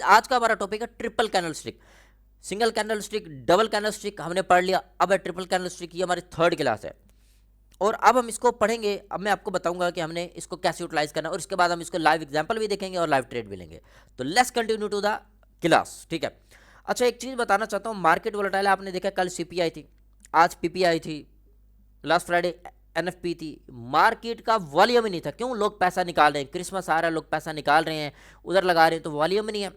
आज का हमारा टॉपिक है triple candle stick. Single candle stick, double candle stick हमने पढ़ लिया। अब है ट्रिपल कैंडल स्टिक, ये हमारी थर्ड क्लास है और अब हम इसको पढ़ेंगे। अब मैं आपको बताऊंगा कि हमने इसको कैसे यूटिलाइज करना है और इसके बाद हम इसको लाइव एग्जांपल भी देखेंगे और लाइव ट्रेड भी लेंगे। तो let's continue to the class, ठीक है। अच्छा, एक चीज़ बताना चाहता हूँ, मार्केट वोलेटाइल आपने देखा, कल सीपीआई थी, आज पीपीआई थी, लास्ट फ्राइडे एनएफपी थी। मार्केट का वॉल्यूम ही नहीं था। क्यों? लोग पैसा निकाल रहे हैं, क्रिसमस आ रहा है, लोग पैसा निकाल रहे हैं, उधर लगा रहे हैं, तो वॉल्यूम ही नहीं है।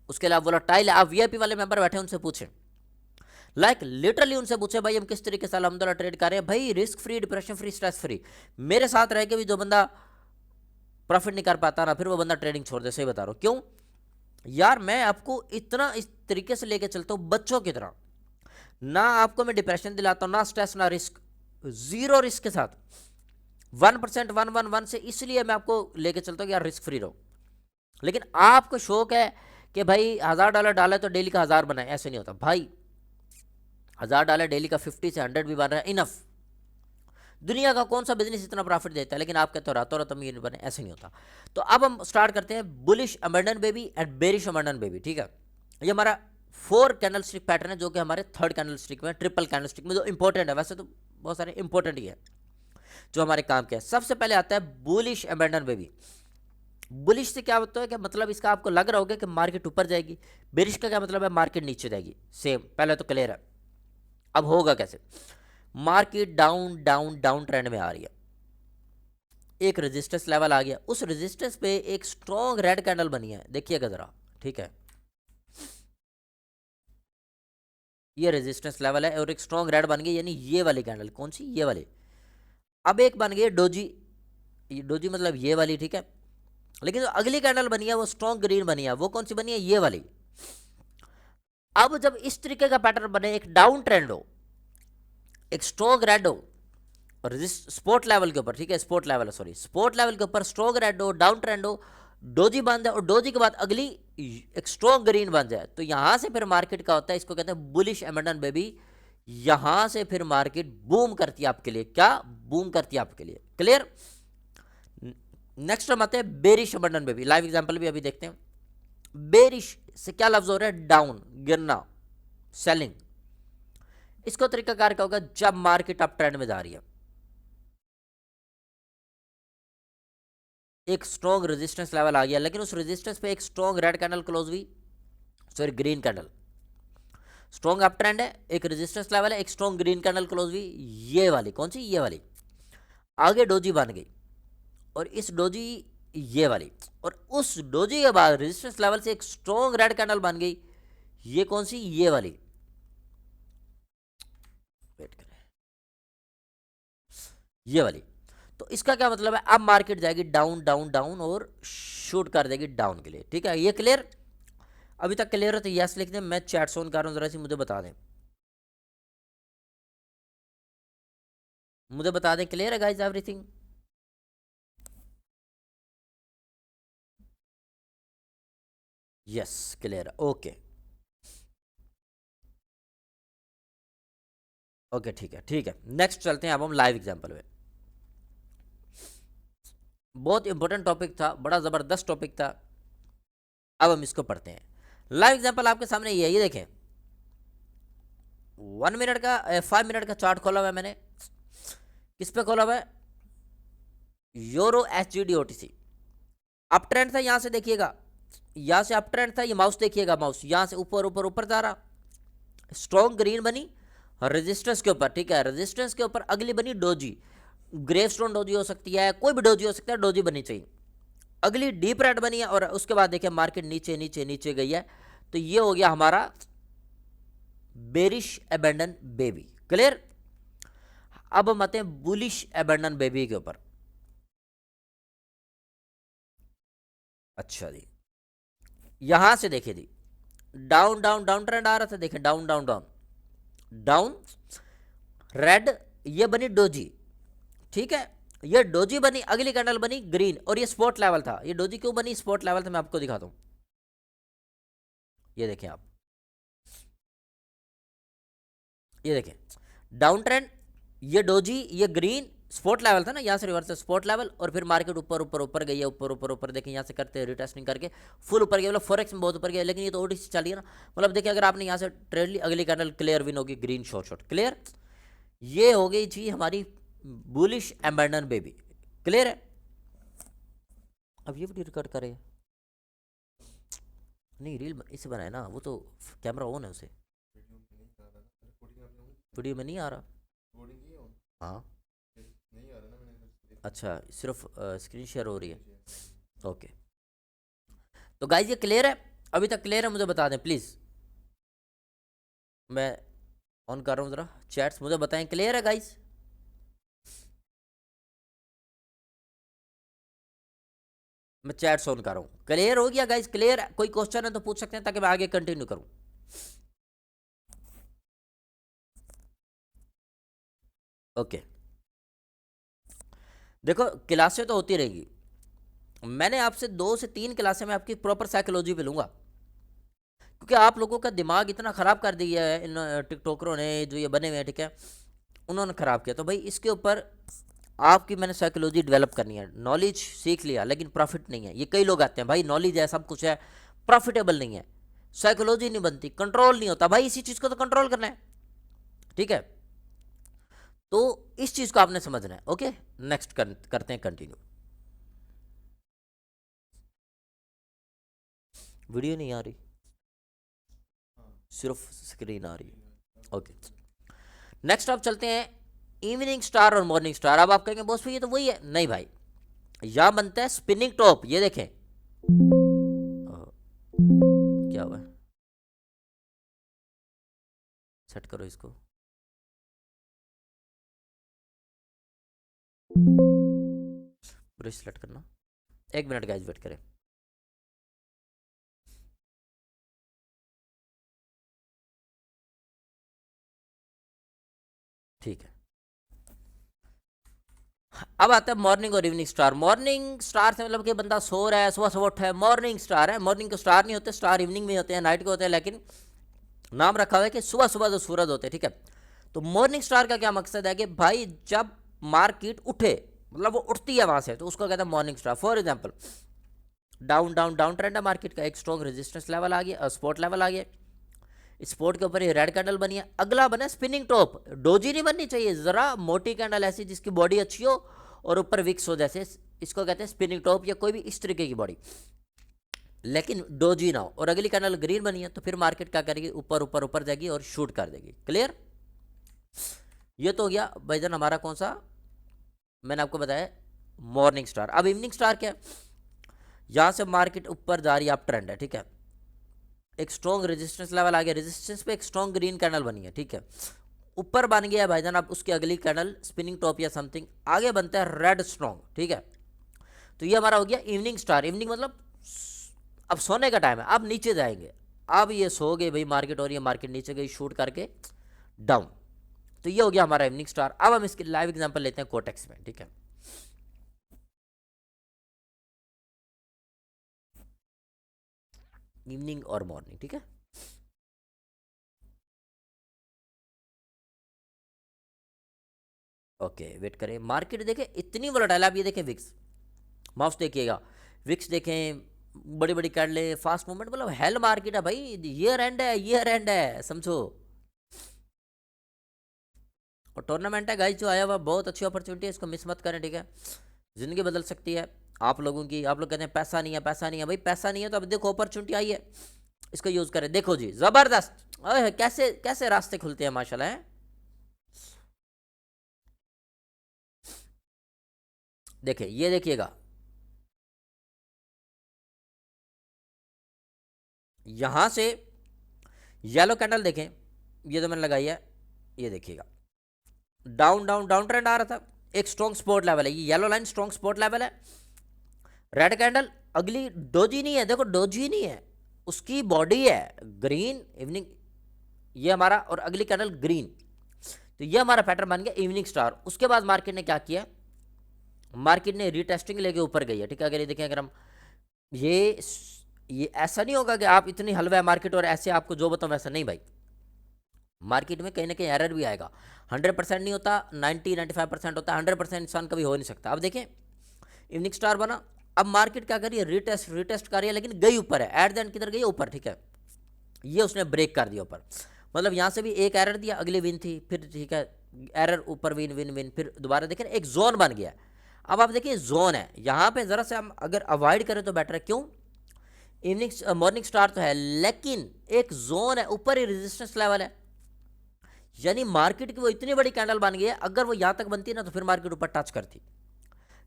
उसके अलावा वोलेटाइल है। आप वीआईपी वाले मेंबर बैठे उनसे पूछें, लिटरली उनसे पूछे भाई हम किस तरीके से अलहमदुल्ला ट्रेड कर रहे हैं, भाई risk free, depression free, stress free. मेरे साथ रह के भी जो बंदा प्रॉफिट नहीं कर पाता ना, फिर वो बंदा ट्रेडिंग छोड़ दे। सही बता रहा हूँ। क्यों यार? मैं आपको इतना इस तरीके से लेके चलता हूँ बच्चों की तरह, ना आपको मैं डिप्रेशन दिलाता हूँ, ना स्ट्रेस, ना रिस्क, जीरो रिस्क के साथ 1%, 111 से। इसलिए मैं आपको लेके चलता हूँ कि यार रिस्क फ्री रहो। लेकिन आपको शौक है कि भाई $1000 डाला तो डेली का 1000 बनाए, ऐसे नहीं होता भाई। $1000 डेली का 50 से 100 भी बन रहा है, इनफ। दुनिया का कौन सा बिजनेस इतना प्रॉफिट देता है? लेकिन आप कहते हो रातों रात अमीर बने, ऐसे नहीं होता। तो अब हम स्टार्ट करते हैं bullish abandon baby and bearish abandon baby, ठीक है। ये हमारा 4 कैंडल स्टिक पैटर्न है, जो कि हमारे थर्ड कैंडल स्टिक में, ट्रिपल कैंडल स्टिक में जो इंपॉर्टेंट है। वैसे तो बहुत सारे इंपॉर्टेंट ही है जो हमारे काम के है। सबसे पहले आता है बुलिश अबंडन बेबी। बुलिश से क्या होता है कि मतलब इसका आपको लग रहा होगा कि मार्केट ऊपर जाएगी। बेरिश का क्या मतलब है? मार्केट नीचे जाएगी। सेम, पहले तो क्लियर है। अब होगा कैसे? Market down down down trend में आ रही है, एक रेजिस्टेंस लेवल आ गया, उस रेजिस्टेंस पे एक स्ट्रॉन्ग रेड कैंडल बनी है, देखिएगा जरा, ठीक है। ये रेजिस्टेंस लेवल है और एक स्ट्रॉन्ग रेड बन गई, यानी ये वाली कैंडल। कौन सी? ये वाली। अब एक बन गई डोजी, ये डोजी मतलब ये वाली, ठीक है। लेकिन जो अगली कैंडल बनी है वो स्ट्रॉन्ग ग्रीन बनी है, वो कौन सी बनी है? ये वाली। अब जब इस तरीके का पैटर्न बने, एक डाउन ट्रेंड हो, एक स्ट्रॉन्ग रेड हो, स्पोर्ट लेवल के ऊपर, ठीक है, sport level, sorry, sport level के ऊपर स्ट्रॉन्ग रेड हो, डाउन ट्रेंड हो, डोजी बंद है और डोजी के बाद अगली एक स्ट्रॉन्ग ग्रीन बन जाए, तो यहां से फिर मार्केट का होता है, इसको कहते हैं बुलिश एमंडन बेबी। यहां से फिर मार्केट बूम करती है आपके लिए। क्या बूम करती है आपके लिए? क्लियर। नेक्स्ट हम आते हैं बेरिश एमंडन बेबी। लाइव एग्जांपल भी अभी देखते हैं। बेरिश से क्या लफ्ज हो रहा है? डाउन, गिरना, सेलिंग। इसको तरीकाकार क्या होगा? जब मार्केट अप ट्रेंड में जा रही है, एक स्ट्रॉन्ग रेजिस्टेंस लेवल आ गया, लेकिन उस रेजिस्टेंस पे एक स्ट्रॉन्ग रेड कैंडल क्लोज हुई, sorry green candle. Strong up trend है, एक रेजिस्टेंस लेवल है, एक स्ट्रॉन्ग ग्रीन कैंडल क्लोज हुई, ये वाली। कौन सी? ये वाली। आगे डोजी बन गई और इस डोजी, ये वाली, और उस डोजी के बाद रेजिस्टेंस लेवल से एक स्ट्रॉन्ग रेड कैंडल बन गई, ये कौन सी? ये वाली। वेट करें, ये वाली। तो इसका क्या मतलब है? अब मार्केट जाएगी डाउन डाउन डाउन और शूट कर देगी डाउन के लिए, ठीक है। ये क्लियर? अभी तक क्लियर है तो यस लिख दें। मैं चैट ऑन कर रहा हूँ, जरा सी मुझे बता दें, मुझे बता दें क्लियर है गाइस एवरीथिंग? यस क्लियर है, ओके ओके, ठीक है ठीक है। नेक्स्ट चलते हैं अब हम लाइव एग्जांपल में। बहुत इंपॉर्टेंट टॉपिक था, बड़ा ज़बरदस्त टॉपिक था। अब हम इसको पढ़ते हैं। लाइव एग्जांपल आपके सामने ये है, ये देखें। 1 मिनट का 5 मिनट का चार्ट खोला हुआ है मैंने। किस पे खोला हुआ है? Euro HGD-OTC। अप ट्रेंड था, यहां से देखिएगा, यहां से अप ट्रेंड था। ये माउस देखिएगा, माउस यहां से ऊपर ऊपर ऊपर जा रहा, स्ट्रॉन्ग ग्रीन बनी रेजिस्टेंस के ऊपर, ठीक है। रेजिस्टेंस के ऊपर अगली बनी डोजी, ग्रे स्टोन डोजी हो सकती है, कोई भी डोजी हो सकता है, डोजी बनी चाहिए। अगली डीप रेड बनी है और उसके बाद देखिए मार्केट नीचे नीचे नीचे गई है, तो ये हो गया हमारा बेरिश अबंडन बेबी। क्लियर? अब हम आते हैं बुलिश अबंडन बेबी के ऊपर। अच्छा जी, यहां से देखिए जी, डाउन डाउन डाउन ट्रेंड आ रहा था, देखिए down down down down, red, ये बनी डोजी, ठीक है। ये डोजी बनी, अगली कैंडल बनी ग्रीन और ये स्पॉट लेवल था। ये डोजी क्यों बनी? स्पॉट लेवल था, मैं आपको दिखाता हूं। ये देखें आप, ये देखें डाउन ट्रेंड, ये डोजी, ये ग्रीन, स्पोर्ट लेवल था ना, यहाँ से रिवर्स है स्पोर्ट लेवल, और फिर मार्केट ऊपर ऊपर ऊपर गई है, ऊपर ऊपर ऊपर देखिए यहाँ से करते हैं रिटेस्टिंग करके फुल ऊपर गया, मतलब फॉरेक्स में बहुत ऊपर गया, लेकिन ये तो ओटीसी चल रही है ना, मतलब देखिए अगर आपने यहाँ से ट्रेड ली, अगली कैंडल क्लियर विन होगी, ग्रीन शॉर्ट शॉर्ट क्लियर, ये हो गई जी हमारी बुलिश एम्बेंडन बेबी, क्लियर है। अब ये वीडियो रिकॉर्ड करे नहीं, रील इसे बनाए ना, वो तो कैमरा ऑन है उसे, वीडियो में नहीं आ रहा। हाँ अच्छा, सिर्फ स्क्रीन शेयर हो रही है, ओके। तो गाइज ये क्लियर है, अभी तक क्लियर है, मुझे बता दें प्लीज़, मैं ऑन कर रहा हूँ ज़रा चैट्स, मुझे बताएं क्लियर है गाइज। मैं चैट्स ऑन कर रहा हूँ, क्लियर हो गया गाइज, क्लियर है, कोई क्वेश्चन है तो पूछ सकते हैं ताकि मैं आगे कंटिन्यू करूँ। ओके देखो क्लासें तो होती रहेगी, मैंने आपसे 2 से 3 क्लासें में आपकी प्रॉपर साइकोलॉजी पे लूँगा, क्योंकि आप लोगों का दिमाग इतना ख़राब कर दिया है इन टिकटॉकरों ने, जो ये बने हुए हैं ठीक है, उन्होंने ख़राब किया, तो भाई इसके ऊपर आपकी मैंने साइकोलॉजी डेवलप करनी है। नॉलेज सीख लिया लेकिन प्रॉफिट नहीं है, ये कई लोग आते हैं भाई नॉलेज है सब कुछ है, प्रॉफिटेबल नहीं है, साइकोलॉजी नहीं बनती, कंट्रोल नहीं होता, भाई इसी चीज़ को तो कंट्रोल करना है, ठीक है। तो इस चीज़ को आपने समझना है, ओके। नेक्स्ट करते हैं कंटिन्यू। वीडियो नहीं आ रही, सिर्फ स्क्रीन आ रही है, ओके। नेक्स्ट आप चलते हैं इवनिंग स्टार और मॉर्निंग स्टार। अब आप कहेंगे बॉस भाई ये तो वही है, नहीं भाई, यहां बनता है स्पिनिंग टॉप, ये देखें क्या हुआ है, सेट करो इसको, ब्रश सेलेक्ट करना, 1 मिनट गाइस वेट करें। ठीक है, अब आता है मॉर्निंग और इवनिंग स्टार। मॉर्निंग स्टार से मतलब कि बंदा सो रहा है, सुबह सुबह उठा है, मॉर्निंग स्टार है। मॉर्निंग को स्टार नहीं होते, स्टार इवनिंग में होते हैं, नाइट को होते हैं, लेकिन नाम रखा हुआ है कि सुबह सुबह जो सूरज होते हैं, ठीक है। तो मॉर्निंग स्टार का क्या मकसद है कि भाई जब मार्केट उठे, मतलब वो उठती है वहां से, तो उसको कहते हैं morning star. For example down down down trend है मार्केट का, एक स्ट्रॉन्ग रेजिस्टेंस लेवल आ गया, स्पॉट लेवल आ गया, स्पोर्ट के ऊपर ये रेड कैंडल बनी है, अगला बना स्पिनिंग टॉप। डोजी नहीं बननी चाहिए, जरा मोटी कैंडल ऐसी जिसकी बॉडी अच्छी हो और ऊपर विक्स हो, जैसे इसको कहते हैं स्पिनिंग टॉप, या कोई भी इस तरीके की बॉडी, लेकिन डोजी ना हो। और अगली कैंडल ग्रीन बनी है, तो फिर मार्केट क्या करेगी, ऊपर ऊपर ऊपर जाएगी और शूट कर देगी, क्लियर। ये तो हो गया भाईजान हमारा कौन सा, मैंने आपको बताया मॉर्निंग स्टार। अब इवनिंग स्टार क्या है, यहां से मार्केट ऊपर जा रही है, अप ट्रेंड है, ठीक है, एक स्ट्रॉन्ग रेजिस्टेंस लेवल आ गया, रेजिस्टेंस पे एक स्ट्रॉन्ग ग्रीन कैंडल बनी है, ठीक है, ऊपर बन गया भाईजान। अब उसकी अगली कैंडल स्पिनिंग टॉप या समथिंग, आगे बनता है रेड स्ट्रॉन्ग, ठीक है। तो ये हमारा हो गया इवनिंग स्टार। इवनिंग मतलब अब सोने का टाइम है, अब नीचे जाएंगे, अब ये सो गए भाई मार्केट, और ये मार्केट नीचे गई शूट करके डाउन, तो ये हो गया हमारा इवनिंग स्टार। अब हम इसकी लाइव एग्जांपल लेते हैं कोटेक्स में, ठीक है। इवनिंग और मॉर्निंग, ठीक है। ओके वेट करें, मार्केट देखें इतनी वोलेटाइल, आप ये देखें विक्स माउस देखिएगा, विक्स देखें, बड़ी बड़ी कैंडलें, फास्ट मूवमेंट, मतलब हेल मार्केट है भाई, ईयर एंड है, ईयर एंड है समझो, और टूर्नामेंट है गाइस जो आया हुआ, बहुत अच्छी अपॉर्चुनिटी है, इसको मिस मत करें, ठीक है। जिंदगी बदल सकती है आप लोगों की। आप लोग कहते हैं पैसा नहीं है, पैसा नहीं है, भाई पैसा नहीं है तो अब देखो अपॉर्चुनिटी आई है, इसको यूज करें। देखो जी जबरदस्त, ओए कैसे कैसे रास्ते खुलते हैं माशाल्लाह है। देखिए ये देखिएगा, यहां से येलो कैंडल देखें, ये तो मैंने लगाई है, ये देखिएगा डाउन डाउन डाउन ट्रेंड आ रहा था, एक स्ट्रॉन्ग सपोर्ट लेवल है, ये yellow line strong support level है, रेड कैंडल, अगली डोजी नहीं है, देखो डोजी नहीं है, उसकी बॉडी है ग्रीन इवनिंग, ये हमारा, और अगली कैंडल ग्रीन, तो ये हमारा पैटर्न बन गया इवनिंग स्टार। उसके बाद मार्केट ने क्या किया, मार्केट ने रीटेस्टिंग लेके ऊपर गई है, ठीक है। अगर ये देखें, अगर हम ये ऐसा नहीं होगा कि आप इतनी हलवा है मार्केट और ऐसे आपको जो बताऊं वैसा नहीं भाई, मार्केट में कहीं ना कहीं एरर भी आएगा, 100% नहीं होता, 90-95% होता है, 100% इंसान कभी हो नहीं सकता। अब देखें इवनिंग स्टार बना, अब मार्केट क्या करिए, रीटेस्ट कर रही है, लेकिन गई ऊपर है, एट द एंड किधर गई, ऊपर, ठीक है, ये उसने ब्रेक कर दिया ऊपर, मतलब यहाँ से भी एक एरर दिया, अगली विन थी, फिर ठीक है एरर ऊपर, विन विन विन, फिर दोबारा देखें एक जोन बन गया। अब आप देखिए जोन है, यहाँ पे ज़रा से हम अगर अवॉइड करें तो बेटर है, क्यों, इवनिंग मॉर्निंग स्टार तो है लेकिन एक जोन है, ऊपर ही रेजिस्टेंस लेवल है, यानी मार्केट की वो इतनी बड़ी कैंडल बन गई है, अगर वो यहाँ तक बनती है ना तो फिर मार्केट ऊपर टच करती।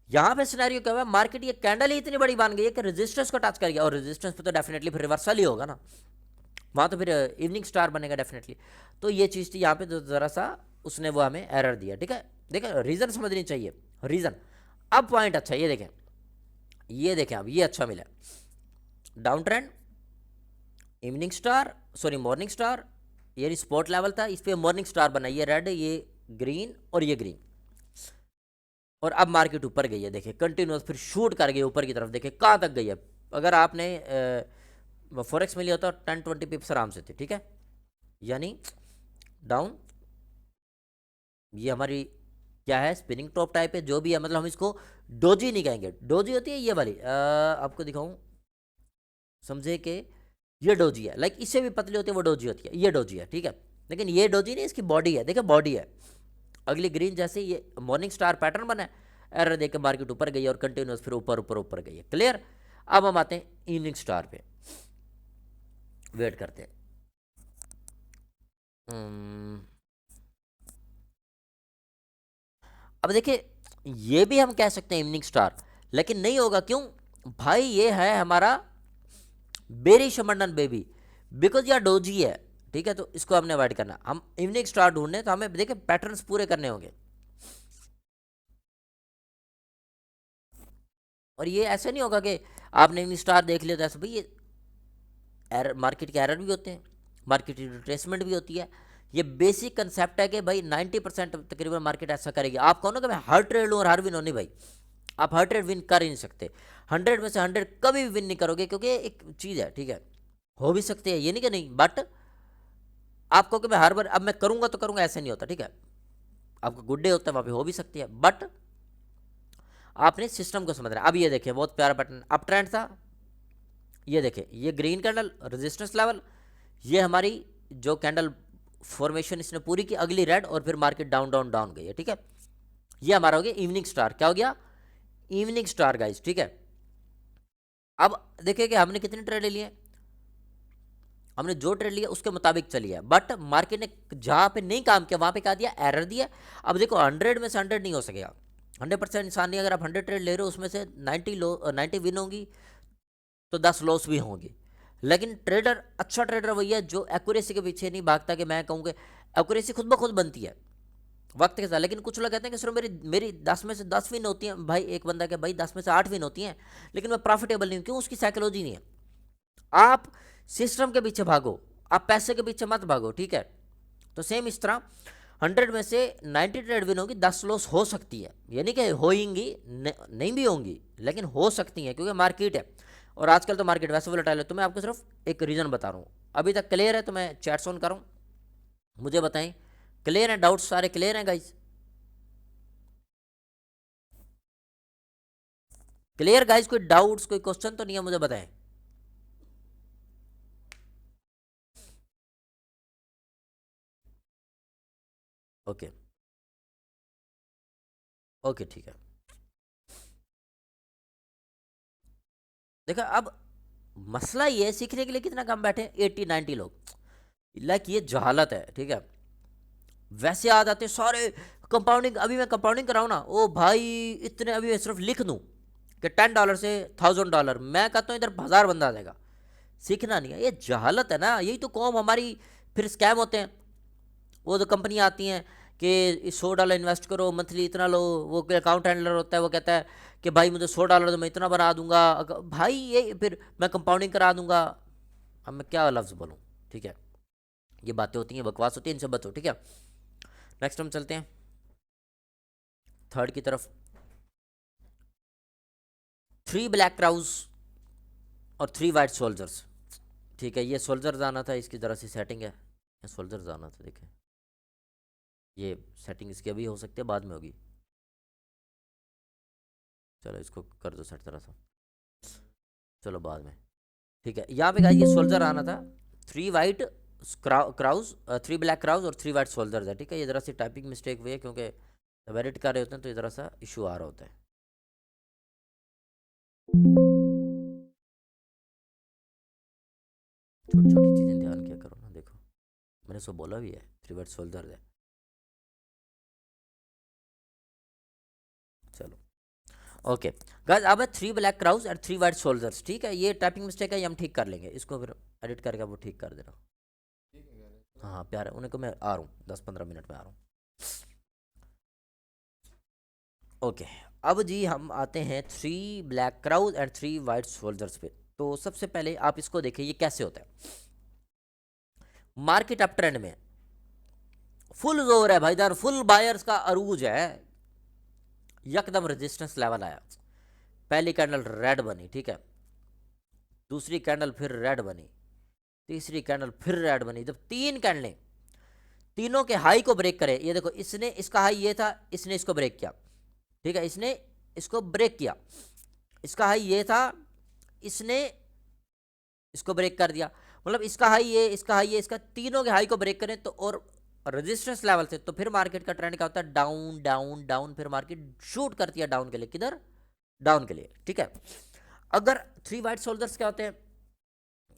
यहाँ पे सिनेरियो क्या हुआ, मार्केट ये कैंडल ही इतनी बड़ी बन गई है कि रेजिस्टेंस को टच कर गया, और रेजिस्टेंस पे तो डेफिनेटली फिर रिवर्सल ही होगा ना, वहाँ तो फिर इवनिंग स्टार बनेगा डेफिनेटली। तो ये चीज़ थी यहाँ पे, तो ज़रा सा उसने वो हमें एरर दिया, ठीक है, देखें रीज़न समझनी चाहिए, रीज़न। अब पॉइंट अच्छा, ये देखें, ये देखें, अब ये अच्छा मिला, down trend, evening star, sorry morning star, ये स्पॉट लेवल था, इस पर मॉर्निंग स्टार बना, ये रेड, ये ग्रीन और ये ग्रीन, और अब मार्केट ऊपर गई है, देखिए कंटिन्यूस फिर शूट कर गई ऊपर की तरफ, देखिए कहाँ तक गई है। अगर आपने फॉरेक्स में लिया होता 10-20 पिप्स आराम से थे, ठीक है, यानी डाउन, ये हमारी क्या है, स्पिनिंग टॉप टाइप है, जो भी है, मतलब हम इसको डोजी नहीं कहेंगे, डोजी होती है ये वाली, आपको दिखाऊं समझे कि ये डोजी है, लाइक इससे भी पतली होती है, वो डोजी होती है, ये डोजी है, ठीक है, लेकिन ये डोजी नहीं, इसकी बॉडी है, देखिए बॉडी है, अगली ग्रीन जैसे ये मॉर्निंग स्टार पैटर्न बना है, एरर देकर मार्केट ऊपर गई और कंटिन्यूस फिर ऊपर ऊपर ऊपर गई है, क्लियर। अब हम आते हैं इवनिंग स्टार पे, वेट करते हैं, अब देखिए ये भी हम कह सकते हैं इवनिंग स्टार, लेकिन नहीं होगा, क्यों भाई, ये है हमारा बेरिश मंडन बेबी, बिकॉज यह डोजी है, ठीक है, तो इसको हमने अवॉइड करना, हम इवनिंग स्टार ढूंढने तो हमें देखिए पैटर्न्स पूरे करने होंगे, और ये ऐसे नहीं होगा कि आपने इवनिंग स्टार देख लिया तो ऐसे, भाई ये एरर, मार्केट के एरर भी होते हैं, मार्केट की रिट्रेसमेंट भी होती है, ये बेसिक कंसेप्ट है कि भाई 90% तकरीबन मार्केट ऐसा करेगी। आप कहो ना कि मैं हर ट्रेड लूँ और हर विन हो, नहीं भाई, आप हर ट्रेड विन कर ही नहीं सकते, 100 में से 100 कभी भी विन नहीं करोगे, क्योंकि एक चीज़ है, ठीक है, हो भी सकती है, ये नहीं कि नहीं, बट आपको कि मैं हर बार अब मैं करूँगा तो करूँगा, ऐसे नहीं होता, ठीक है, आपका गुड डे होता है वहाँ पे हो भी सकती है, बट आपने सिस्टम को समझना है। अब ये देखिए बहुत प्यारा पैटर्न, अप ट्रेंड था, ये देखें, ये ग्रीन कैंडल रेजिस्टेंस लेवल, ये हमारी जो कैंडल फॉर्मेशन इसने पूरी की, अगली रेड, और फिर मार्केट डाउन डाउन डाउन गई है, ठीक है, ये हमारा हो गया इवनिंग स्टार, क्या हो गया, इवनिंग स्टार गाइस, ठीक है। अब देखिए कि हमने कितने ट्रेड ले लिए, हमने जो ट्रेड लिया उसके मुताबिक चली है, बट मार्केट ने जहां पे नहीं काम किया वहां पे क्या दिया, एरर दिया। अब देखो 100 में से 100 नहीं हो सकेगा, 100% इंसान नहीं, अगर आप 100 ट्रेड ले रहे हो उसमें से 90 विन होंगी तो 10 लॉस भी होंगी, लेकिन ट्रेडर, अच्छा ट्रेडर वही है जो एक्यूरेसी के पीछे नहीं भागता, कि मैं कहूँ कि एक्यूरेसी खुद ब खुद बनती है वक्त के साथ, लेकिन कुछ लोग कहते हैं कि सिर्फ मेरी मेरी 10 में से 10 विन होती हैं, भाई एक बंदा के भाई 10 में से 8 विन होती हैं, लेकिन मैं प्रॉफिटेबल नहीं हूँ, क्यों, उसकी साइकोलॉजी नहीं है। आप सिस्टम के पीछे भागो, आप पैसे के पीछे मत भागो, ठीक है, तो सेम इस तरह 100 में से 90 ट्रेड विन होगी, 10 लॉस हो सकती है, यानी कि होंगी, नहीं भी होंगी, लेकिन हो सकती हैं, क्योंकि मार्केट है, और आजकल तो मार्केट वैसे वोलेटाइल है। तो मैं आपको सिर्फ एक रीज़न बता रहा हूँ, अभी तक क्लियर है तो मैं चैट्स ऑन करूँ, मुझे बताएं, क्लियर है, डाउट्स सारे क्लियर हैं गाइज, क्लियर गाइज, कोई डाउट्स कोई क्वेश्चन तो नहीं है, मुझे बताएं। ओके, ओके, ठीक है, देखा, अब मसला ये है, सीखने के लिए कितना कम बैठे, 80-90 लोग, लाइक ये जहालत है, ठीक है, वैसे आ जाते सारे कंपाउंडिंग, अभी मैं कंपाउंडिंग कराऊँ ना, ओ भाई इतने, अभी मैं सिर्फ लिख दूँ कि $10 से $1000, मैं कहता हूँ इधर 1000 बंदा आ जाएगा, सीखना नहीं है, ये जहालत है ना, यही तो कौम हमारी, फिर स्कैम होते हैं, वो तो कंपनी आती हैं कि $100 इन्वेस्ट करो, मंथली इतना लो, वो अकाउंट हैंडलर होता है, वो कहता है कि भाई मुझे $100 दो, मैं इतना बना दूंगा, भाई ये फिर मैं कंपाउंडिंग करा दूंगा, अब मैं क्या लफ्ज़ बोलूँ, ठीक है, ये बातें होती हैं, बकवास होती है, इनसे बचो, ठीक है। नेक्स्ट हम चलते हैं थर्ड की तरफ, 3 ब्लैक क्राउज और 3 वाइट सोल्जर्स, ठीक है, ये सोल्जर्स आना था, इसकी ज़रा सी सेटिंग है, सोल्जर्स आना था, देखें ये सेटिंग इसकी अभी हो सकती है, बाद में होगी। चलो इसको कर दो सेट तरह सा, चलो बाद में, ठीक है। यहाँ पे गाइस ये सोल्जर आना था, 3 वाइट क्राउज, 3 ब्लैक क्राउज और 3 वाइट सोल्जर्स है, ठीक है। ये जरा सी टाइपिंग मिस्टेक हुई है, क्योंकि जब एडिट कर रहे होते हैं तो ये जरा सा इशू आ रहा होता है। छोटी छोटी चीज़ें ध्यान किया करो ना, देखो मैंने सो बोला भी है 3 वाइट सोल्जर्स है। चलो ओके गाइस, अब है 3 black crows and 3 white soldiers, ठीक है। ये टाइपिंग मिस्टेक है, ये हम ठीक कर लेंगे, इसको फिर एडिट करके वो ठीक कर देना। हाँ हाँ प्यार है, उन्हें को मैं आ रहा हूँ 10-15 मिनट में आ रहा हूँ। ओके अब जी हम आते हैं 3 black crows and 3 white soldiers पे। तो सबसे पहले आप इसको देखिए ये कैसे होता है। मार्केट अप ट्रेंड में फुल जोर है भाईजान, फुल बायर्स का अरूज है, यकदम रेजिस्टेंस लेवल आया, पहली कैंडल रेड बनी, ठीक है, दूसरी कैंडल फिर रेड बनी, तीसरी कैंडल फिर रेड बनी। जब 3 कैंडलें तीनों के हाई को ब्रेक करे, ये देखो इसने, इसका हाई ये था, इसने इसको ब्रेक किया, ठीक है, इसने इसको ब्रेक किया, इसका हाई ये था, इसने इसको ब्रेक कर दिया, मतलब इसका हाई ये, इसका हाई ये, इसका तीनों के हाई को ब्रेक करें तो, और रेजिस्टेंस लेवल से, तो फिर मार्केट का ट्रेंड क्या होता है, डाउन डाउन डाउन, फिर मार्केट शूट करती है डाउन के लिए, किधर, डाउन के लिए, ठीक है। अगर 3 वाइट सोल्जर्स क्या होते हैं,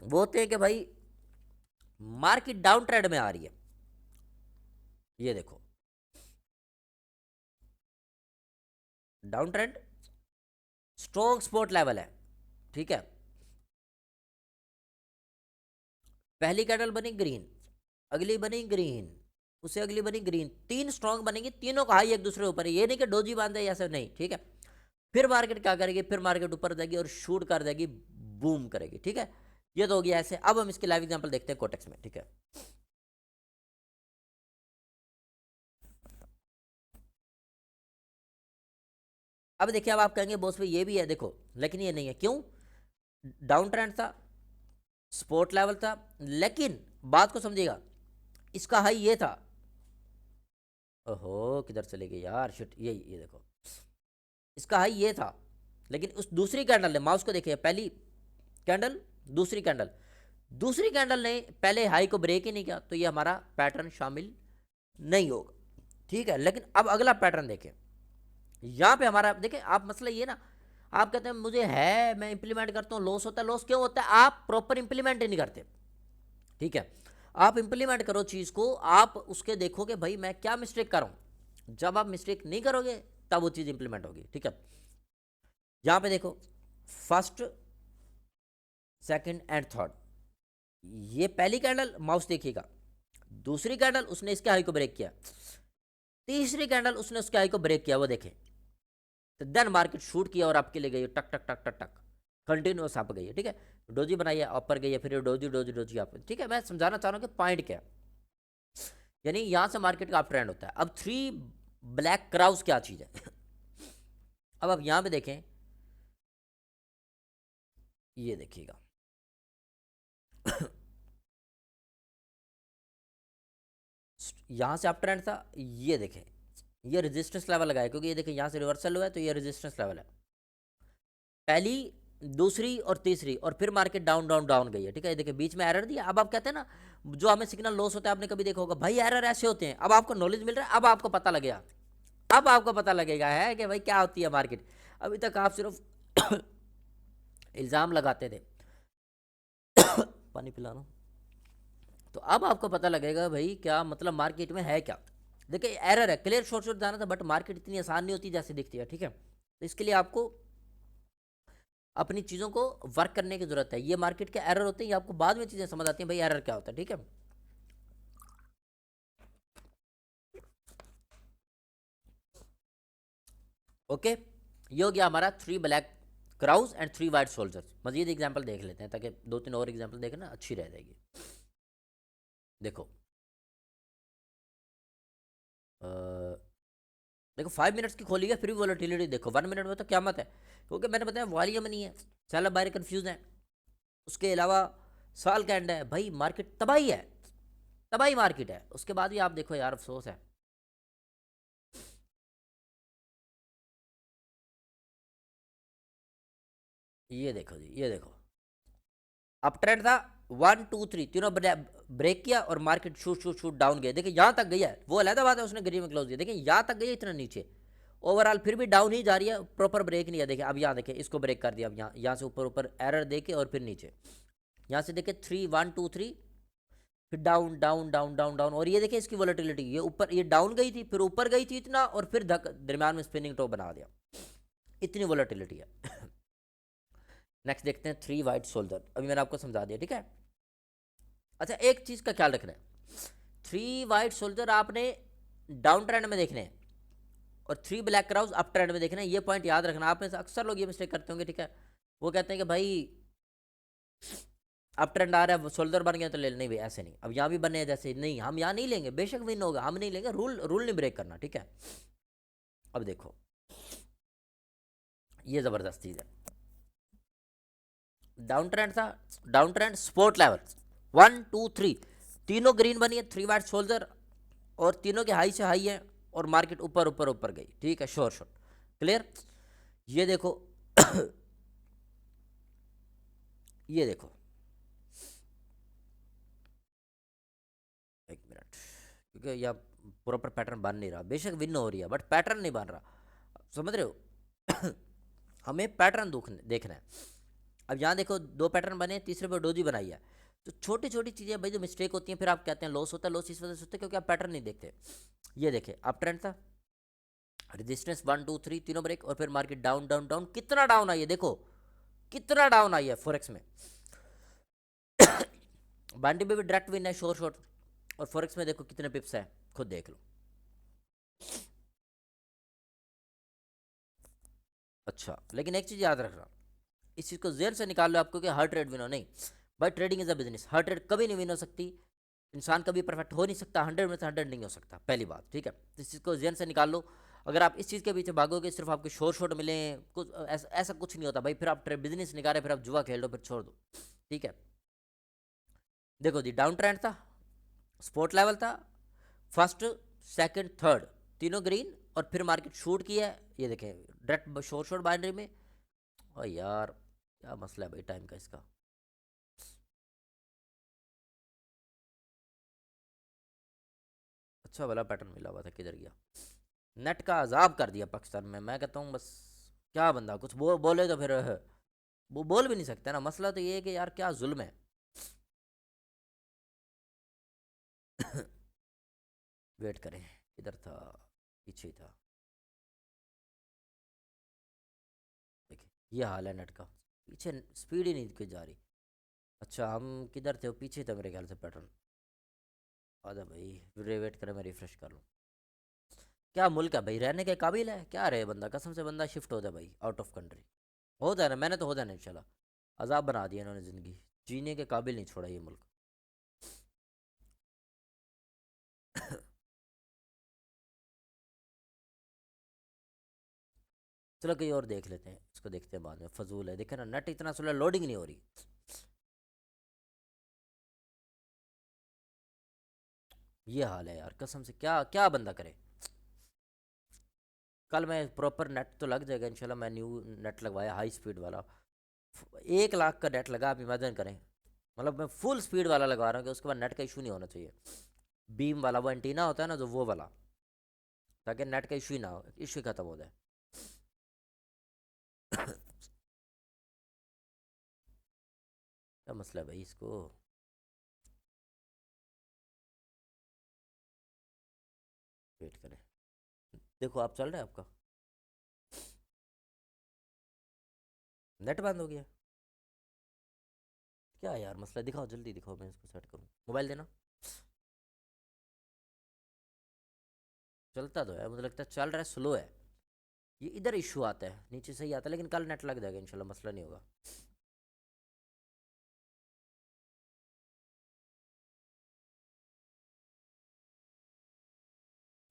वो होते हैं कि भाई मार्केट डाउन ट्रेंड में आ रही है, ये देखो down trend, strong support level है, ठीक है, पहली कैंडल बनी ग्रीन, अगली बनी ग्रीन, उससे अगली बनी ग्रीन, 3 स्ट्रॉन्ग बनेंगी, तीनों का हाई एक दूसरे ऊपर है, ये नहीं कि डोजी बांधे ऐसा नहीं, ठीक है। फिर मार्केट क्या करेगी, फिर मार्केट ऊपर जाएगी और शूट कर देगी, बूम करेगी, ठीक है। ये तो हो गया ऐसे। अब हम इसके लाइव एग्जांपल देखते हैं कोटेक्स में, ठीक है। अब देखिए, अब आप कहेंगे बॉस भाई ये भी है, देखो लेकिन ये नहीं है, क्यों, डाउन ट्रेंड था, सपोर्ट लेवल था, लेकिन बात को समझिएगा, इसका हाई ये था, ओहो किधर चले गए यार, शिट, ये देखो इसका हाई ये था, लेकिन उस दूसरी कैंडल ने, माउस को देखिए, पहली कैंडल, दूसरी कैंडल, दूसरी कैंडल ने पहले हाई को ब्रेक ही नहीं किया, तो ये हमारा पैटर्न शामिल नहीं होगा, ठीक है। लेकिन अब अगला पैटर्न देखें, यहां पे हमारा देखें, आप मसला ये ना, आप कहते हैं मुझे है, मैं इंप्लीमेंट करता हूं, लॉस होता है, लॉस क्यों होता है, आप प्रॉपर इंप्लीमेंट ही नहीं करते, ठीक है। आप इंप्लीमेंट करो चीज को, आप उसके देखो कि भाई मैं क्या मिस्टेक कर रहा हूं, जब आप मिस्टेक नहीं करोगे तब वो चीज इंप्लीमेंट होगी, ठीक है। यहां पे देखो, फर्स्ट, सेकंड एंड थर्ड, ये पहली कैंडल, माउस देखिएगा, दूसरी कैंडल उसने इसके हाई को ब्रेक किया, तीसरी कैंडल उसने उसके हाई को ब्रेक किया, वो देखें, तो देन मार्केट शूट किया और आपके लिए गई टक टक टक टक टक, कंटिन्यूस आप गई है, ठीक है। डोजी बनाई है, ऊपर गई है, फिर डोजी डोजी डोजी आप, ठीक है। मैं समझाना चाह रहा हूँ कि पॉइंट क्या है, यानी यहां से मार्केट का अप ट्रेंड होता है। अब 3 ब्लैक क्राउज क्या चीज है अब आप यहां पे देखें, ये देखिएगा यहां से अप ट्रेंड था, ये देखें, ये रेजिस्टेंस लेवल लगाया, क्योंकि ये देखें यहां से रिवर्सल हुआ है, तो ये रेजिस्टेंस लेवल है, पहली, दूसरी और तीसरी, और फिर मार्केट डाउन डाउन डाउन गई है, ठीक है। ये देखिए बीच में एरर दिया। अब आप कहते हैं ना, जो हमें सिग्नल लॉस होता है, आपने कभी देखा होगा भाई एरर ऐसे होते हैं, अब आपको नॉलेज मिल रहा है, अब आपको पता लगेगा, अब आपको पता लगेगा है कि भाई क्या होती है मार्केट। अभी तक आप सिर्फ इल्ज़ाम लगाते थे पानी पिलाना, तो अब आपको पता लगेगा भाई क्या मतलब मार्केट में है क्या। देखिए एरर है, क्लियर शॉर्ट शॉर्ट जाना था, बट मार्केट इतनी आसान नहीं होती जैसे दिखती है, ठीक है। तो इसके लिए आपको अपनी चीज़ों को वर्क करने की जरूरत है। ये मार्केट के एरर होते हैं, ये आपको बाद में चीज़ें समझ आती हैं भाई एरर क्या होता है, ठीक है। ओके, ये हो गया हमारा 3 black crows and 3 white soldiers. मजीद एग्जांपल देख लेते हैं, ताकि 2-3 और एग्जांपल देखें ना, अच्छी रह जाएगी। देखो देखो 5 मिनट्स की खोली है, फ्री वॉलेटिलिटी देखो, 1 मिनट में तो क्या मत है, क्योंकि मैंने बताया वॉल्यूम नहीं है, सेलर बायर कंफ्यूज है, उसके अलावा साल का एंड है, भाई मार्केट तबाही है, तबाही मार्केट है, उसके बाद भी आप देखो यार, अफसोस है। ये देखो जी, ये देखो, अप ट्रेंड था, 1 2 3 तीनों ब्रेक किया और market shoot shoot shoot down गया। देखिए यहाँ तक गई है, वो अलग बात है, उसने ग्रीन में क्लोज दिया। देखिए यहाँ तक गई है, इतना नीचे ओवरऑल फिर भी डाउन ही जा रही है, प्रॉपर ब्रेक नहीं है। देखिए अब यहाँ देखिए, इसको ब्रेक कर दिया, अब यहाँ से ऊपर ऊपर एरर देके और फिर नीचे, यहाँ से देखिए 3 1 2 3, फिर down down down down down, और ये देखिए इसकी वोलेटिलिटी, ये ऊपर, ये डाउन गई थी, फिर ऊपर गई थी इतना, और फिर दरम्यान में स्पिनिंग टॉप बना दिया, इतनी वोलेटिलिटी है। नेक्स्ट देखते हैं 3 वाइट शोल्डर, अभी मैंने आपको समझा दिया, ठीक है। अच्छा, एक चीज़ का ख्याल रखना है, 3 वाइट शोल्डर आपने डाउन ट्रेंड में देखने हैं, और 3 ब्लैक क्राउज अप ट्रेंड में देखना है। ये पॉइंट याद रखना, आप में से अक्सर लोग ये मिस्टेक करते होंगे, ठीक है। वो कहते हैं कि भाई अप ट्रेंड आ रहा है, शोल्डर बन गया तो ले, नहीं भाई ऐसे नहीं, अब यहाँ भी बने हैं जैसे, नहीं हम यहाँ नहीं लेंगे, बेशक विन होगा, हम नहीं लेंगे, रूल रूल नहीं ब्रेक करना, ठीक है। अब देखो, ये ज़बरदस्त चीज़ है, डाउन ट्रेंड था, डाउन ट्रेंड सपोर्ट लेवल 1 2 3, तीनों ग्रीन बनी है, 3 वाइट शोल्डर, और तीनों के हाई से हाई है, और मार्केट ऊपर ऊपर ऊपर गई, ठीक है, श्योर शॉट, क्लियर। ये देखो, ये देखो, एक मिनट, क्योंकि यह प्रॉपर पैटर्न बन नहीं रहा, बेशक विन हो रही है बट पैटर्न नहीं बन रहा, समझ रहे हो। हमें पैटर्न देखना है। अब यहाँ देखो, 2 पैटर्न बने, तीसरे पे डोजी बनाई है, तो छोटी छोटी चीज़ें भाई जो मिस्टेक होती हैं, फिर आप कहते हैं लॉस होता है, लॉस इस वजह से होता है क्योंकि आप पैटर्न नहीं देखते। ये देखे, अप ट्रेंड था, रेजिस्टेंस 1 2 3, तीनों ब्रेक, और फिर मार्केट डाउन डाउन डाउन, कितना डाउन आई है देखो, कितना डाउन आई है फॉरेक्स में। बांडी में भी डायरेक्ट विन है, शोर शॉट, और फॉरेक्स में देखो कितने पिप्स है, खुद देख लो। अच्छा, लेकिन एक चीज़ याद रखना, इस चीज़ को जेन से निकाल लो आपको, कि हर ट्रेड विन हो, नहीं भाई, trading is a business, her trade कभी नहीं विन हो सकती, इंसान कभी परफेक्ट हो नहीं सकता, 100 में से 100 नहीं हो सकता, पहली बात, ठीक है। तो इस चीज़ को जेन से निकाल लो। अगर आप इस चीज़ के पीछे भागोगे, सिर्फ आपके शोर शॉट मिले, कुछ ऐसा कुछ नहीं होता भाई, फिर आप ट्रेड बिजनेस निकाल रहे, फिर आप जुआ खेल लो, फिर छोड़ दो, ठीक है। देखो जी, डाउन ट्रेंड था, स्पोर्ट लेवल था, फर्स्ट सेकंड थर्ड तीनों ग्रीन, और फिर मार्केट शूट किया है, ये देखें डायरेक्ट शोर शॉट बाइनरी में। और यार क्या मसला है भाई टाइम का इसका। अच्छा वाला पैटर्न मिला हुआ था, किधर गया, नेट का अजाब कर दिया पाकिस्तान में, मैं कहता हूँ बस, क्या बंदा कुछ बोले तो फिर वो बोल भी नहीं सकते ना, मसला तो ये है कि यार क्या जुल्म है। वेट करें, किधर था, पीछे ही था, देखिए ये हाल है नेट का, पीछे स्पीड ही नहीं कोई जा रही। अच्छा हम किधर थे, वो पीछे था मेरे ख्याल से पैटर्न। आजा भाई, वेट करें, मैं रिफ्रेश कर लूँ। क्या मुल्क है भाई, रहने के काबिल है क्या, रहे बंदा, कसम से बंदा शिफ्ट हो जाए भाई आउट ऑफ कंट्री, हो जाए ना, मैंने तो हो जाना इंशाल्लाह। अजाब बना दिया इन्होंने ज़िंदगी, जीने के काबिल नहीं छोड़ा ये मुल्क। चलो कहीं और देख लेते हैं, इसको देखते हैं बाद में, फजूल है, देखे ना नेट इतना स्लो, लोडिंग नहीं हो रही। ये हाल है यार, कसम से, क्या क्या बंदा करे। कल मैं प्रॉपर नेट तो लग जाएगा इंशाल्लाह, मैं न्यू नेट लगवाया हाई स्पीड वाला, 1 लाख का नेट लगा, आप इमेजिन करें, मतलब मैं फुल स्पीड वाला लगा रहा हूँ कि उसके बाद नेट का इशू नहीं होना चाहिए, बीम वाला, वो एंटीना होता है ना जो, वो वाला, ताकि नेट का इशू ही ना हो, इशू खत्म हो जाए। क्या मसला है भाई इसको, वेट करें, देखो आप चल रहा है आपका, नेट बंद हो गया, क्या यार मसला, दिखाओ जल्दी दिखाओ, मैं इसको सेट करूँ, मोबाइल देना। चलता तो है, मुझे लगता है चल रहा है, स्लो है, ये इधर इशू आता है, नीचे सही आता है, लेकिन कल नेट लग जाएगा इंशाल्लाह, मसला नहीं होगा।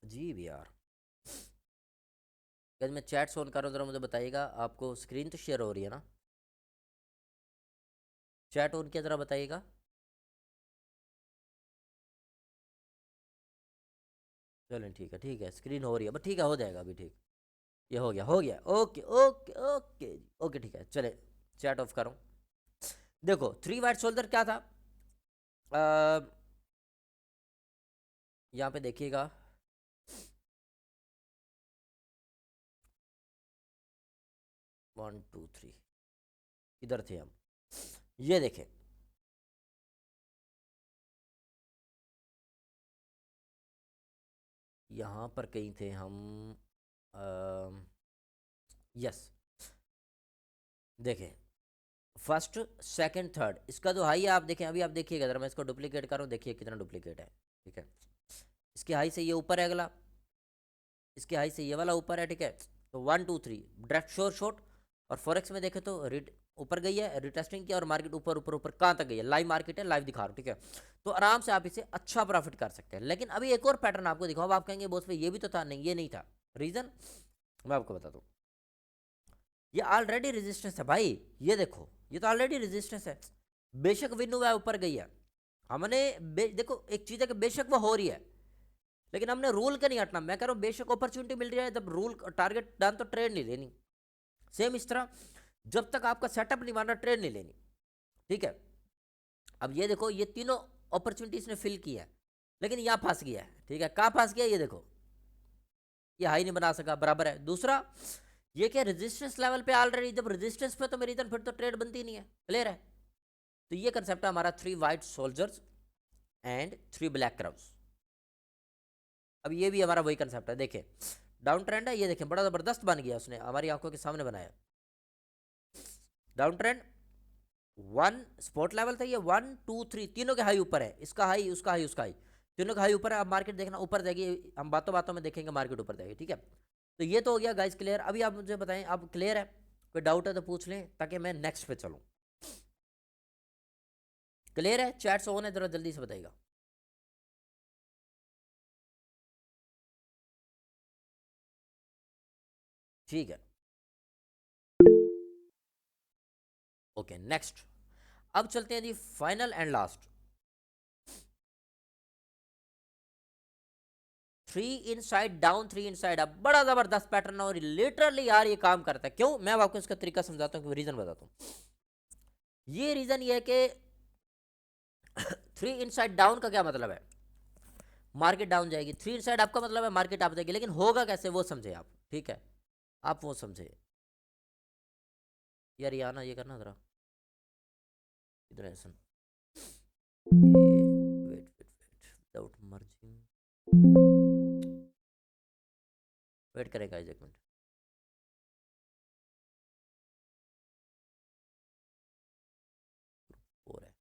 अजीब यार, यदि मैं चैट ऑन कर रहा हूँ, ज़रा मुझे बताइएगा, आपको स्क्रीन तो शेयर हो रही है ना, चैट ऑन किया ज़रा बताइएगा। चलें ठीक है, स्क्रीन हो रही है, बट ठीक है, हो जाएगा अभी, ठीक। ये हो गया, ओके ओके ओके ओके, ठीक है, चले चैट ऑफ करो। देखो 3 वाइट शोल्डर क्या था, यहाँ पे देखिएगा, वन टू थ्री, इधर थे हम, ये देखें, यहाँ पर कहीं थे हम, यस, देखें फर्स्ट सेकंड थर्ड, इसका जो हाई है आप देखें, अभी आप देखिएगा जरा, मैं इसको डुप्लीकेट कर रहा हूँ, देखिए कितना डुप्लीकेट है, ठीक है। इसकी हाई से ये ऊपर है, अगला इसकी हाई से ये वाला ऊपर है, ठीक है। तो 1 2 3 डायरेक्ट श्योर शॉट। और फॉरेक्स में देखें तो रिट ऊपर गई है, रिटेस्टिंग किया, और मार्केट ऊपर ऊपर ऊपर कहाँ तक गई है, लाइव मार्केट है, लाइव दिखा रहा हूँ, ठीक है। तो आराम से आप इसे अच्छा प्रॉफिट कर सकते हैं। लेकिन अभी एक और पैटर्न आपको दिखाऊँ, अब आप कहेंगे बॉस पे ये भी तो था, नहीं ये नहीं था। रीजन मैं आपको बता दूँ, ये ऑलरेडी रेजिस्टेंस है भाई, ये देखो ये तो ऑलरेडी रेजिस्टेंस है। बेशक विन हुआ है, ऊपर गई है, हमने देखो एक चीज़ है कि बेशक वो हो रही है, लेकिन हमने रूल के नहीं हटना। मैं कह रहा हूँ बेशक अपॉर्चुनिटी मिल रही है, जब रूल टारगेट डन तो ट्रेड नहीं लेनी। सेम इस तरह जब तक आपका सेटअप नहीं माना ट्रेड नहीं लेनी, ठीक है। अब ये देखो ये तीनों अपॉर्चुनिटी इसने फिल किया है, लेकिन यहाँ फंस गया है, ठीक है। कहाँ फंस गया, ये देखो ये हाई नहीं बना सका, बराबर है। दूसरा ये क्या रेजिस्टेंस लेवल पे ऑलरेडी, जब रेजिस्टेंस पे तो मेरी इधर फिर तो ट्रेड बनती नहीं है, क्लियर है। तो ये कंसेप्ट है हमारा 3 white soldiers and 3 black crows. अब ये भी हमारा वही कंसेप्ट है, देखें डाउन ट्रेंड है, ये देखें बड़ा जबरदस्त बन गया, उसने हमारी आंखों के सामने बनाया डाउन ट्रेंड। 1 स्पॉट लेवल था, ये 1 2 3 तीनों के हाई ऊपर है, इसका हाई उसका हाई उसका हाई, तीनों का हाई ऊपर है। अब मार्केट देखना ऊपर जाएगी, हम बातों बातों में देखेंगे मार्केट ऊपर जाएगी, ठीक है। तो ये तो हो गया गाइस क्लियर। अभी आप मुझे बताएं, आप क्लियर है, कोई डाउट है तो पूछ लें ताकि मैं नेक्स्ट पे चलूँ। क्लियर है, चैट्स ऑन है, जरा जल्दी से बताइएगा। ठीक है, ओके नेक्स्ट। अब चलते हैं जी final and last, 3 inside down 3 inside up, बड़ा जबरदस्त पैटर्न और लिटरली यार ये काम करता है। क्यों, मैं आपको इसका तरीका समझाता हूँ, रीजन बताता हूँ। ये रीजन ये है कि 3 इनसाइड डाउन का क्या मतलब है, मार्केट डाउन जाएगी। 3 इनसाइड अप का मतलब है मार्केट अप जाएगी, लेकिन होगा कैसे वो समझे आप, ठीक है, आप वो समझे। यार ये आना, ये करना जरा इधर है सुन, वेट विदाउट मर्जिंग, वेट करेगा एक मिनट। हो रहा है,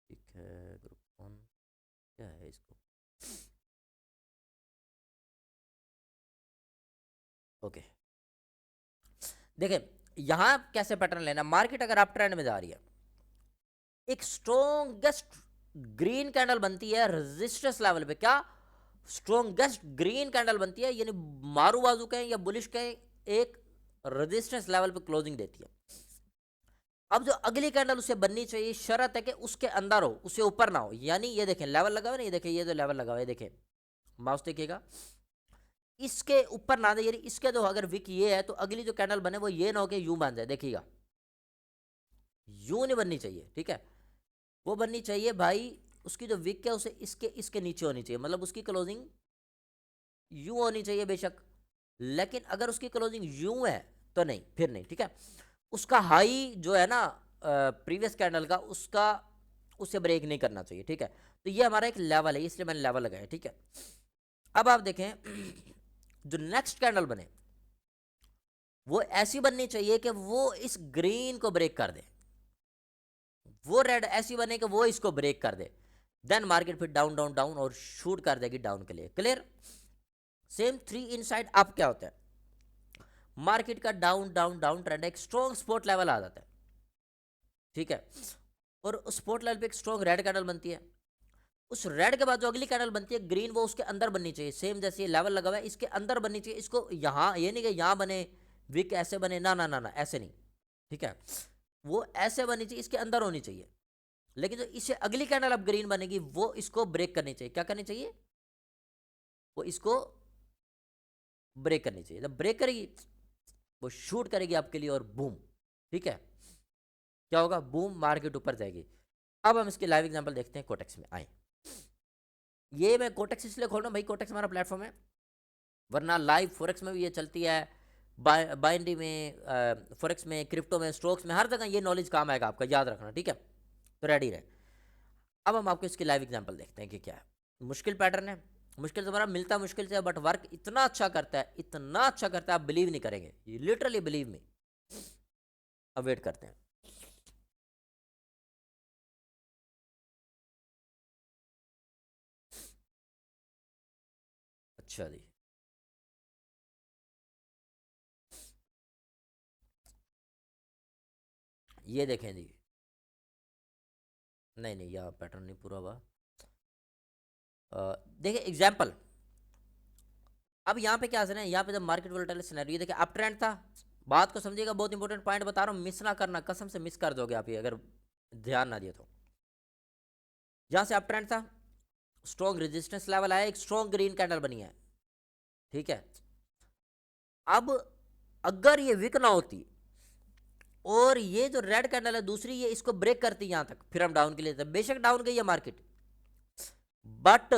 ठीक है, ग्रुप ऑन क्या है इसको, ओके। देखें यहां कैसे पैटर्न लेना, मार्केट अगर आप ट्रेंड में जा रही है, एक स्ट्रॉन्गेस्ट ग्रीन कैंडल बनती है रेजिस्टेंस लेवल पे, क्या स्ट्रॉन्गेस्ट ग्रीन कैंडल बनती है, यानी मारू बाजू कहें या बुलिश कहें, एक रेजिस्टेंस लेवल पे क्लोजिंग देती है। अब जो अगली कैंडल उसे बननी चाहिए, शर्त है कि उसके अंदर हो, उससे ऊपर ना हो। यानी ये देखें लेवल लगा हुआ है ना, ये देखें ये जो लेवल लगा हुआ है, देखें माउस देखिएगा, इसके ऊपर ना दे, यानी इसके जो अगर विक ये है तो अगली जो कैंडल बने वो ये ना हो कि यूं बन जाए, देखिएगा यूं नहीं बननी चाहिए, ठीक है। वो बननी चाहिए भाई, उसकी जो विक है उसे इसके इसके नीचे होनी चाहिए, मतलब उसकी क्लोजिंग यूं होनी चाहिए बेशक, लेकिन अगर उसकी क्लोजिंग यूं है तो नहीं, फिर नहीं, ठीक है। उसका हाई जो है ना प्रीवियस कैंडल का, उसका उसे ब्रेक नहीं करना चाहिए, ठीक है। तो ये हमारा एक लेवल है, इसलिए मैंने लेवल लगाया, ठीक है। अब आप देखें जो नेक्स्ट कैंडल बने वो ऐसी बननी चाहिए कि वो इस ग्रीन को ब्रेक कर दे, वो रेड ऐसी बने कि वो इसको ब्रेक कर दे, देन मार्केट फिर डाउन डाउन डाउन और शूट कर देगी डाउन के लिए, क्लियर। सेम 3 इनसाइड अप क्या होता है, मार्केट का डाउन डाउन डाउन ट्रेंड, एक स्ट्रॉन्ग सपोर्ट लेवल आ जाता है, ठीक है। और उस सपोर्ट लेवल पे एक स्ट्रॉन्ग रेड कैंडल बनती है, उस रेड के बाद जो अगली कैंडल बनती है ग्रीन, वो उसके अंदर बननी चाहिए, सेम जैसे ये लेवल लगा हुआ है इसके अंदर बननी चाहिए। इसको यहाँ ये नहीं कि यहाँ बने विक ऐसे बने, ना ना ना ना ऐसे नहीं, ठीक है। वो ऐसे बननी चाहिए, इसके अंदर होनी चाहिए, लेकिन जो इससे अगली कैंडल अब ग्रीन बनेगी वो इसको ब्रेक करनी चाहिए। क्या करनी चाहिए? वो इसको ब्रेक करनी चाहिए। जब ब्रेक करेगी वो शूट करेगी आपके लिए और बूम, ठीक है, क्या होगा? बूम, मार्केट ऊपर जाएगी। अब हम इसके लाइव एग्जांपल देखते हैं। कोटेक्स में आए, ये मैं कोटेक्स इसलिए खोल रहा हूँ भाई, कोटेक्स हमारा प्लेटफॉर्म है, वरना लाइव फॉरेक्स में भी ये चलती है, बाइनरी में, फॉरेक्स में, क्रिप्टो में, स्टॉक्स में, हर जगह ये नॉलेज काम आएगा आपका, याद रखना, ठीक है? तो रेडी रहे। अब हम आपको इसकी लाइव एग्जांपल देखते हैं कि क्या है। मुश्किल पैटर्न है, मुश्किल से हमारा मिलता मुश्किल से, बट वर्क इतना अच्छा करता है, इतना अच्छा करता है, आप बिलीव नहीं करेंगे, ये लिटरली बिलीव मी। अब वेट करते हैं। अच्छा जी, ये देखें जी, नहीं नहीं, यह पैटर्न नहीं पूरा हुआ। देखिए एग्जाम्पल, अब यहाँ पे क्या असर है, यहाँ पे जब मार्केट वोलेटाइल सिनेरियो, ये देखिए अप ट्रेंड था, बात को समझिएगा, बहुत इंपॉर्टेंट पॉइंट बता रहा हूँ, मिस ना करना, कसम से मिस कर दोगे आप ये अगर ध्यान ना दिए तो। यहाँ से अप ट्रेंड था, स्ट्रॉन्ग रेजिस्टेंस लेवल आया, एक स्ट्रॉन्ग ग्रीन कैंडल बनी है, ठीक है। अब अगर ये वीक ना होती और ये जो रेड कैंडल है दूसरी, ये इसको ब्रेक करती यहां तक, फिर हम डाउन के लिए, बेशक डाउन गई है मार्केट, बट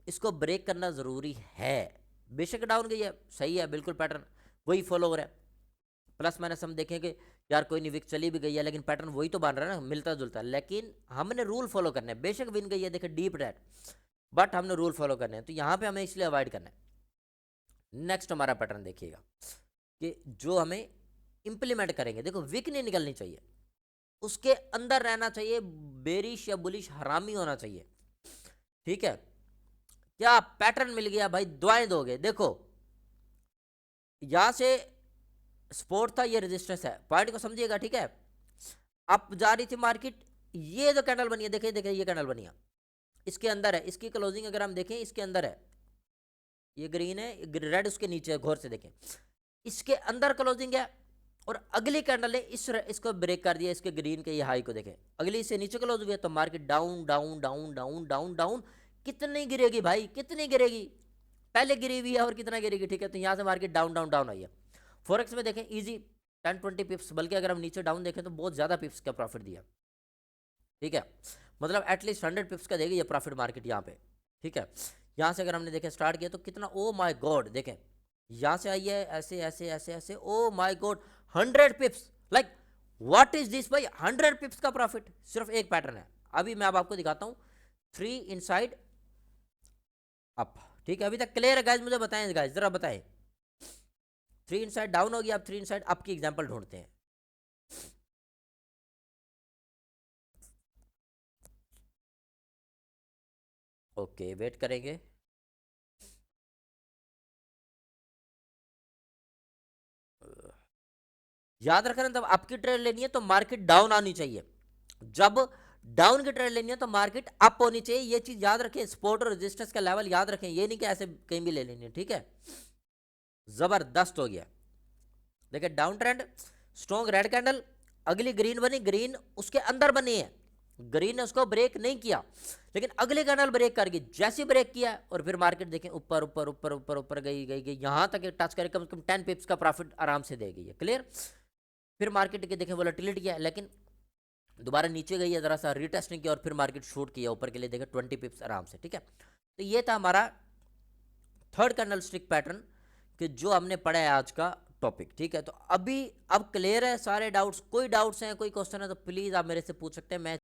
इसको ब्रेक करना जरूरी है। बेशक डाउन गई है, सही है, बिल्कुल पैटर्न वही फॉलो हो रहा है, प्लस माइनस हम देखेंगे यार कोई नहीं, विक चली भी गई है लेकिन पैटर्न वही तो बन रहा है ना, मिलता जुलता, लेकिन हमने रूल फॉलो करने हैं। बेशक विन गई है, देखिए डीप रेड, बट हमने रूल फॉलो करने हैं, तो यहां पे हमें इसलिए अवॉइड करना है। नेक्स्ट हमारा पैटर्न देखिएगा कि जो हमें इंप्लीमेंट करेंगे, देखो विक नहीं निकलनी चाहिए, उसके अंदर रहना चाहिए, बेरिश या बुलिश हरामी होना चाहिए, ठीक है। क्या पैटर्न मिल गया भाई, दुआएं दोगे। देखो यहां से सपोर्ट था, ये रेजिस्टेंस है, पॉइंट को समझिएगा, ठीक है। अब जा रही थी मार्केट, ये जो कैंडल बनी है, देखिए देखिए ये कैंडल बनी है, इसके अंदर है, इसकी क्लोजिंग अगर हम देखें इसके अंदर है, ये ग्रीन है, रेड उसके नीचे है, गौर से देखें, इसके अंदर क्लोजिंग है, और अगली कैंडल ने इसको ब्रेक कर दिया, इसके ग्रीन के ये हाई को देखें, अगली से नीचे क्लोज हुई है, तो market down down down down down down, कितनी गिरेगी भाई, कितनी गिरेगी, पहले गिरी हुई है और कितना गिरेगी, ठीक है। तो यहां से market down down down I है। फॉरेक्स में देखें इजी 10-20 पिप्स, बल्कि अगर हम नीचे डाउन देखें तो बहुत ज्यादा पिप्स का प्रॉफिट दिया, ठीक है, मतलब एटलीस्ट 100 पिप्स का देगी ये प्रॉफिट मार्केट यहाँ पे, ठीक है। यहाँ से अगर हमने देखें स्टार्ट किया तो कितना, ओ माय गॉड, देखें यहाँ से आई है ऐसे ऐसे ऐसे ऐसे, oh my God 100 पिप्स, like what is this भाई, 100 पिप्स का प्रॉफिट, सिर्फ एक पैटर्न है। अभी मैं अब आपको दिखाता हूँ 3 इनसाइड अप, ठीक है। अभी तक क्लियर है गाइज? मुझे बताएं गाइज, जरा बताएं। 3 इनसाइड डाउन हो गया, अब 3 इनसाइड अप की एग्जांपल ढूंढते हैं। ओके वेट करेंगे। याद रखना, जब आपकी ट्रेड लेनी है तो मार्केट डाउन आनी चाहिए, जब डाउन की ट्रेड लेनी है तो मार्केट अप होनी चाहिए, ये चीज याद रखें। सपोर्ट और रेजिस्टेंस का लेवल याद रखें, ये नहीं कि ऐसे कहीं भी ले लेनी है, ठीक है। जबरदस्त हो गया, देखिए down trend, strong red candle, अगली ग्रीन बनी, ग्रीन उसके अंदर बनी है, ग्रीन ने उसको ब्रेक नहीं किया, लेकिन अगले कैंडल ब्रेक कर गई, जैसे ब्रेक किया और फिर मार्केट देखें ऊपर ऊपर ऊपर ऊपर ऊपर गई गई गई, यहां तक टच करे, कम से कम 10 पिप्स का प्रॉफिट आराम से देगी, ये क्लियर। फिर मार्केट के देखें वोलेटिलिटी है, लेकिन दोबारा नीचे गई है, जरा सा रीटेस्टिंग किया और फिर मार्केट शूट किया ऊपर के लिए, देखें 20 पिप्स आराम से, ठीक है। तो ये था हमारा थर्ड कैंडल स्टिक पैटर्न कि जो हमने पढ़ा है आज का टॉपिक, ठीक है। तो अभी अब क्लियर है सारे डाउट्स? कोई डाउट्स हैं, कोई क्वेश्चन है तो प्लीज आप मेरे से पूछ सकते हैं, मैं